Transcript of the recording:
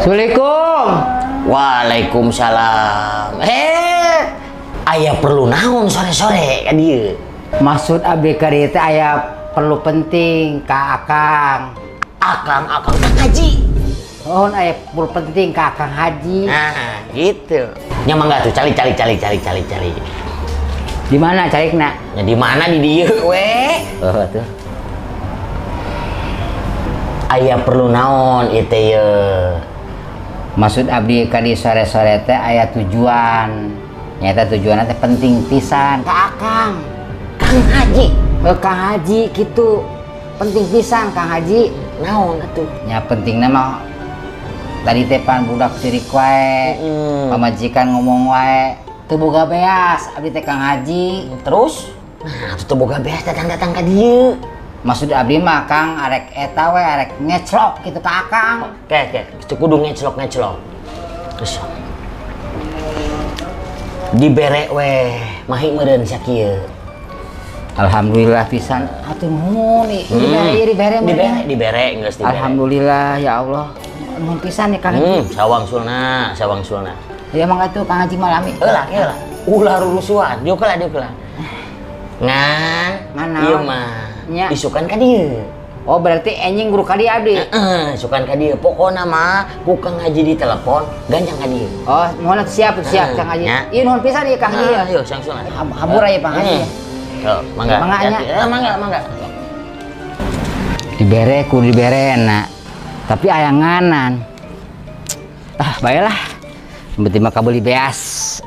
Assalamualaikum. Waalaikumsalam. Aya perlu naon sore-sore ka dieu? Maksud abdi ka dieu teh aya perlu penting ka Akang. Akang ngaji. Oh, aya perlu penting ka Akang Haji. Nah, gitu. Nya mangga tuh cali. Di mana carikna? Ya di mana di dieu we? Oh, tuh. Aya perlu naon ieu teh ye? Maksud abdi ka di sore-sore teh aya tujuan. Nyata tujuanna teh penting pisan ka Akang. Kang Haji. Kang Haji gitu. Penting pisan Kang Haji. Naon atuh? Nya pentingna mah tadi teh pan budak sirik wae. Pamajikan ngomong wae. Teu boga beas abdi teh Kang Haji. Terus? Nah, teu boga beas datang-datang ka dieu. Maksud abdi mah Kang arek eta we arek ngeclok gitu ka Akang. Oke, kudu ngeclok. Terus dibere we mahi meureun sakieu. Alhamdulillah pisan. Atuh nuhun dibere Dibere geus dibere. Alhamdulillah ya Allah. Nuhun pisan ya Kang Haji. Sawang sulna. Ya mangga tuh Kang Haji malami. Heula. Ulah rurusuan, dieu keula. Ngan, ieu mah nya isukan ka dieu. Oh berarti enjing guru ka dieu abdi. Isukan ka dieu. Pokona mah ku Kang Haji ditelepon, ganjang ka dieu. Oh, nuhun siap Kang Haji. Ieu nuhun pisan ieu Kang Haji. Ayo sangsulna. Habur aya Kang Haji. Yo, mangga. Mangga. Dibere kudu diberena. Tapi aya nganan. Baiklah. Berarti mah kabeli beas.